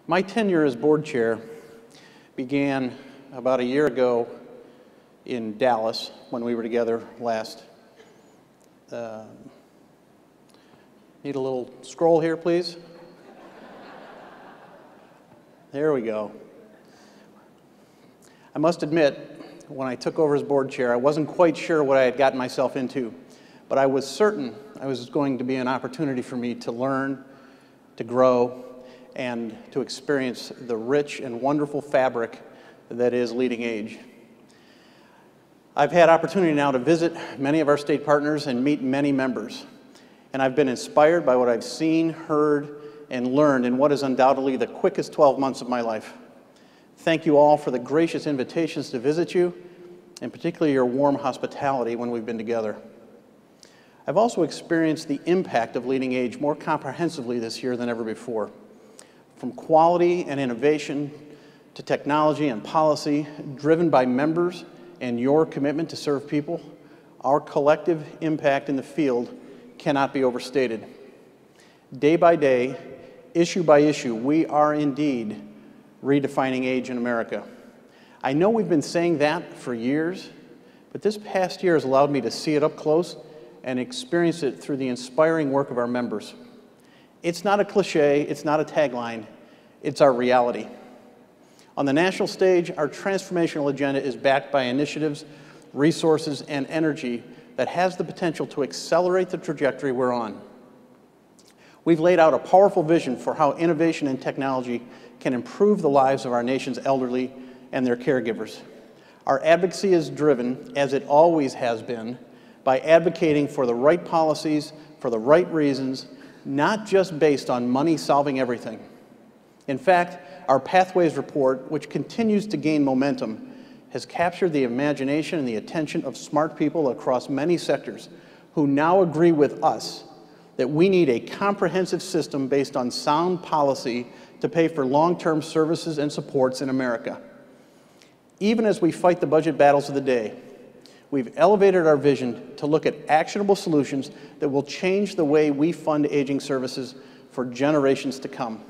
My tenure as board chair began about a year ago in Dallas when we were together last. Need a little scroll here, please? There we go. I must admit, when I took over as board chair, I wasn't quite sure what I had gotten myself into, but I was certain I was going to be an opportunity for me to learn, to grow, and to experience the rich and wonderful fabric that is LeadingAge. I've had opportunity now to visit many of our state partners and meet many members, and I've been inspired by what I've seen, heard, and learned in what is undoubtedly the quickest 12 months of my life. Thank you all for the gracious invitations to visit you, and particularly your warm hospitality when we've been together. I've also experienced the impact of LeadingAge more comprehensively this year than ever before. From quality and innovation to technology and policy, driven by members and your commitment to serve people, our collective impact in the field cannot be overstated. Day by day, issue by issue, we are indeed redefining age in America. I know we've been saying that for years, but this past year has allowed me to see it up close and experience it through the inspiring work of our members. It's not a cliche, it's not a tagline, it's our reality. On the national stage, our transformational agenda is backed by initiatives, resources, and energy that has the potential to accelerate the trajectory we're on. We've laid out a powerful vision for how innovation and technology can improve the lives of our nation's elderly and their caregivers. Our advocacy is driven, as it always has been, by advocating for the right policies, for the right reasons, not just based on money solving everything. In fact, our Pathways report, which continues to gain momentum, has captured the imagination and the attention of smart people across many sectors who now agree with us that we need a comprehensive system based on sound policy to pay for long-term services and supports in America. Even as we fight the budget battles of the day, we've elevated our vision to look at actionable solutions that will change the way we fund aging services for generations to come.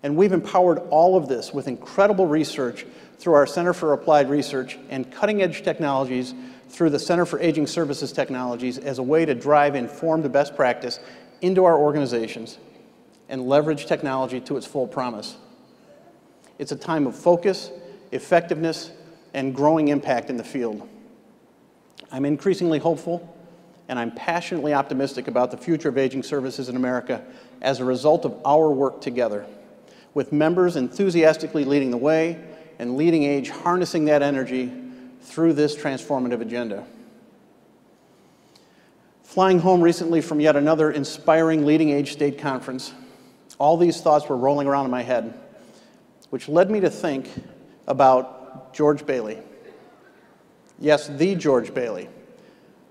And we've empowered all of this with incredible research through our Center for Applied Research and cutting-edge technologies through the Center for Aging Services Technologies as a way to drive informed best practice into our organizations and leverage technology to its full promise. It's a time of focus, effectiveness, and growing impact in the field. I'm increasingly hopeful, and I'm passionately optimistic about the future of aging services in America as a result of our work together, with members enthusiastically leading the way and LeadingAge harnessing that energy through this transformative agenda. Flying home recently from yet another inspiring LeadingAge state conference, all these thoughts were rolling around in my head, which led me to think about George Bailey. Yes, the George Bailey,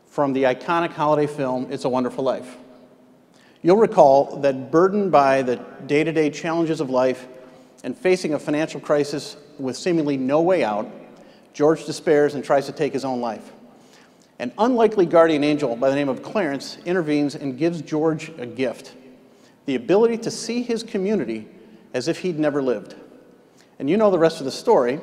from the iconic holiday film, It's a Wonderful Life. You'll recall that burdened by the day-to-day challenges of life and facing a financial crisis with seemingly no way out, George despairs and tries to take his own life. An unlikely guardian angel by the name of Clarence intervenes and gives George a gift, the ability to see his community as if he'd never lived. And you know the rest of the story,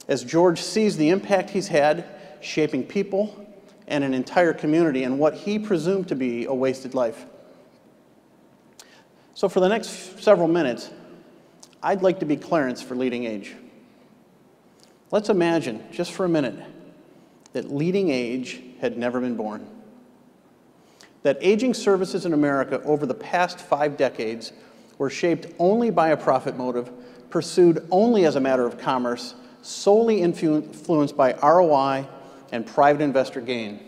as George sees the impact he's had shaping people and an entire community in what he presumed to be a wasted life. So for the next several minutes, I'd like to be Clarence for LeadingAge. Let's imagine, just for a minute, that LeadingAge had never been born. That aging services in America over the past 5 decades were shaped only by a profit motive, pursued only as a matter of commerce, solely influenced by ROI and private investor gain,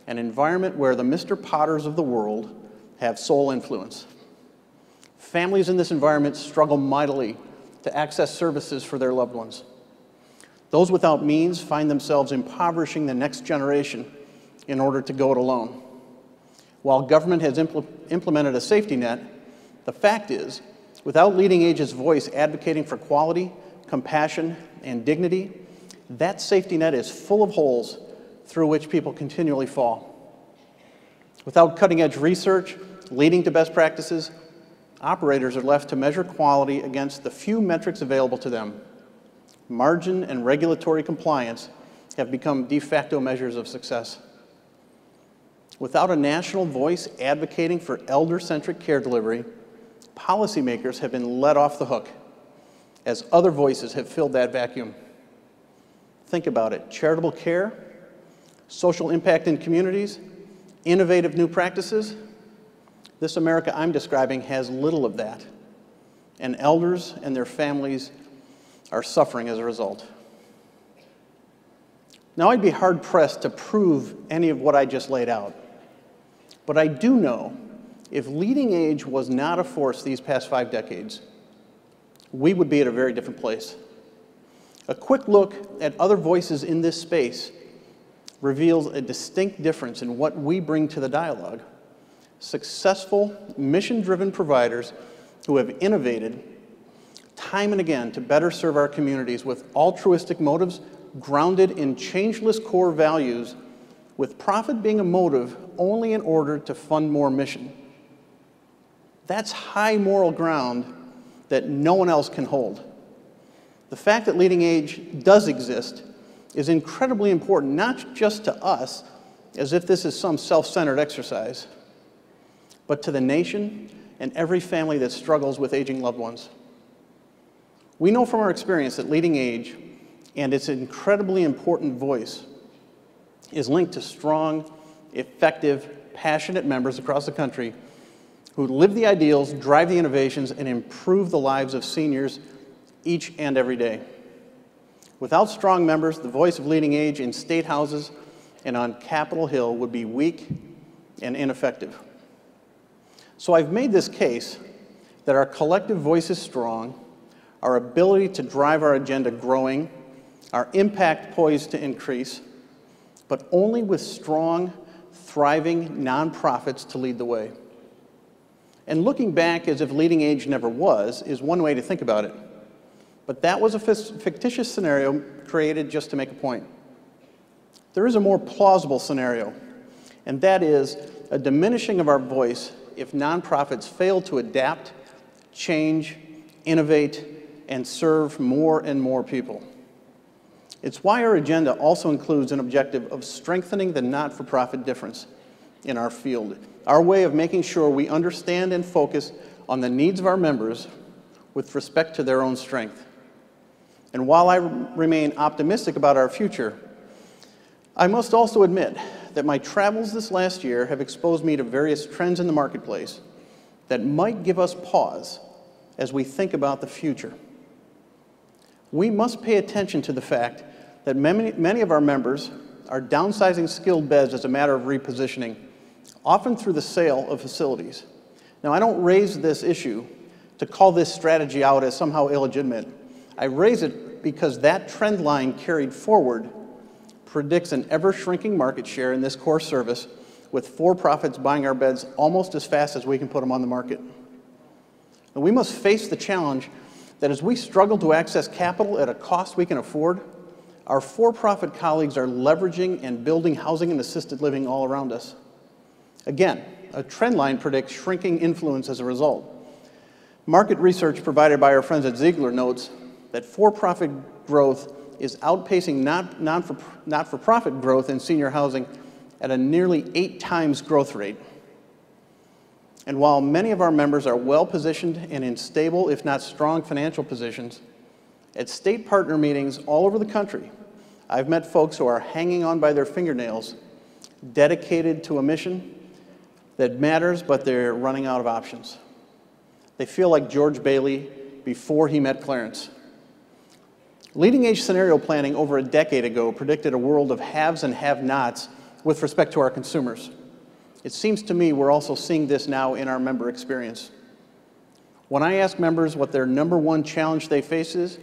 an environment where the Mr. Potters of the world have sole influence. Families in this environment struggle mightily to access services for their loved ones. Those without means find themselves impoverishing the next generation in order to go it alone. While government has implemented a safety net, the fact is, without LeadingAge's voice advocating for quality, compassion, and dignity, that safety net is full of holes through which people continually fall. Without cutting-edge research leading to best practices, Operators are left to measure quality against the few metrics available to them. Margin and regulatory compliance have become de facto measures of success. Without a national voice advocating for elder-centric care delivery, policymakers have been let off the hook as other voices have filled that vacuum. Think about it: charitable care, social impact in communities, innovative new practices. This America I'm describing has little of that, and elders and their families are suffering as a result. Now, I'd be hard-pressed to prove any of what I just laid out, but I do know if LeadingAge was not a force these past 5 decades, we would be at a very different place. A quick look at other voices in this space reveals a distinct difference in what we bring to the dialogue. Successful, mission-driven providers who have innovated time and again to better serve our communities with altruistic motives grounded in changeless core values, with profit being a motive only in order to fund more mission. That's high moral ground that no one else can hold. The fact that LeadingAge does exist is incredibly important, not just to us, as if this is some self-centered exercise, but to the nation and every family that struggles with aging loved ones. We know from our experience that LeadingAge and its incredibly important voice is linked to strong, effective, passionate members across the country who live the ideals, drive the innovations, and improve the lives of seniors each and every day. Without strong members, the voice of LeadingAge in state houses and on Capitol Hill would be weak and ineffective. So I've made this case that our collective voice is strong, our ability to drive our agenda growing, our impact poised to increase, but only with strong, thriving nonprofits to lead the way. And looking back as if LeadingAge never was is one way to think about it. But that was a fictitious scenario created just to make a point. There is a more plausible scenario, and that is a diminishing of our voice if nonprofits fail to adapt, change, innovate, and serve more and more people. It's why our agenda also includes an objective of strengthening the not-for-profit difference in our field, our way of making sure we understand and focus on the needs of our members with respect to their own strength. And while I remain optimistic about our future, I must also admit that my travels this last year have exposed me to various trends in the marketplace that might give us pause as we think about the future. We must pay attention to the fact that many of our members are downsizing skilled beds as a matter of repositioning, often through the sale of facilities. Now, I don't raise this issue to call this strategy out as somehow illegitimate. I raise it because that trend line carried forward predicts an ever-shrinking market share in this core service, with for-profits buying our beds almost as fast as we can put them on the market. And we must face the challenge that as we struggle to access capital at a cost we can afford, our for-profit colleagues are leveraging and building housing and assisted living all around us. Again, a trend line predicts shrinking influence as a result. Market research provided by our friends at Ziegler notes that for-profit growth is outpacing not-for-profit growth in senior housing at a nearly 8 times growth rate. And while many of our members are well-positioned and in stable, if not strong, financial positions, at state partner meetings all over the country, I've met folks who are hanging on by their fingernails, dedicated to a mission that matters, but they're running out of options. They feel like George Bailey before he met Clarence. LeadingAge scenario planning over a decade ago predicted a world of haves and have-nots with respect to our consumers. It seems to me we're also seeing this now in our member experience. When I ask members what their #1 challenge they face is,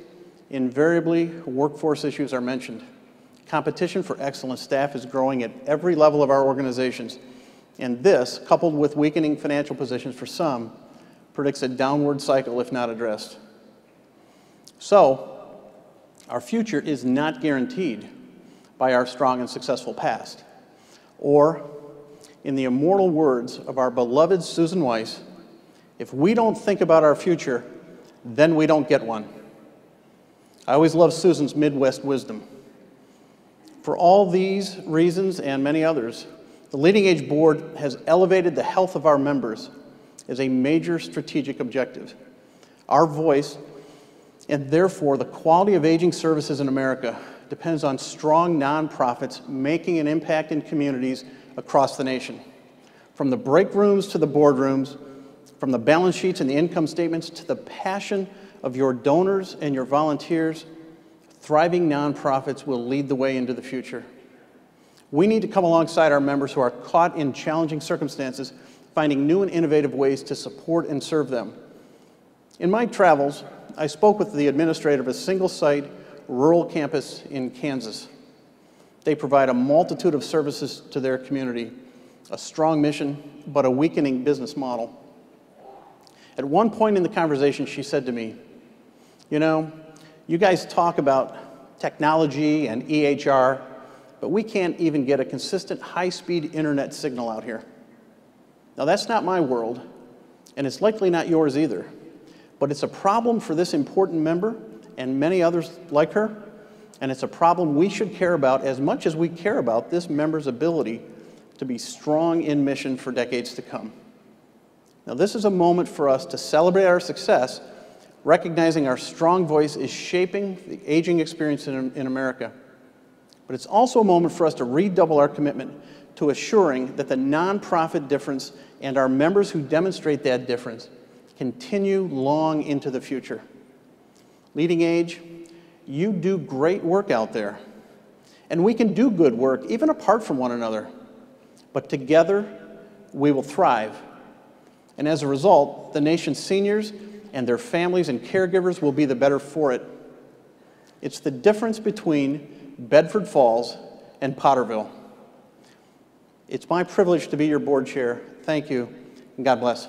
invariably workforce issues are mentioned. Competition for excellent staff is growing at every level of our organizations, and this, coupled with weakening financial positions for some, predicts a downward cycle if not addressed. So, our future is not guaranteed by our strong and successful past, or, in the immortal words of our beloved Susan Weiss, If we don't think about our future, then we don't get one. I always love Susan's Midwest wisdom. For all these reasons and many others, the LeadingAge Board has elevated the health of our members as a major strategic objective. Our voice, and therefore the quality of aging services in America, depends on strong nonprofits making an impact in communities across the nation. From the break rooms to the boardrooms, from the balance sheets and the income statements to the passion of your donors and your volunteers, thriving nonprofits will lead the way into the future. We need to come alongside our members who are caught in challenging circumstances, finding new and innovative ways to support and serve them. In my travels, I spoke with the administrator of a single-site rural campus in Kansas. They provide a multitude of services to their community, a strong mission, but a weakening business model. At one point in the conversation, she said to me, "You know, you guys talk about technology and EHR, but we can't even get a consistent high-speed internet signal out here." Now, that's not my world, and it's likely not yours either, but it's a problem for this important member and many others like her, and it's a problem we should care about as much as we care about this member's ability to be strong in mission for decades to come. Now, this is a moment for us to celebrate our success, recognizing our strong voice is shaping the aging experience in America. But it's also a moment for us to redouble our commitment to assuring that the nonprofit difference and our members who demonstrate that difference continue long into the future. LeadingAge, you do great work out there, and we can do good work even apart from one another. But together, we will thrive. And as a result, the nation's seniors and their families and caregivers will be the better for it. It's the difference between Bedford Falls and Potterville. It's my privilege to be your board chair. Thank you, and God bless.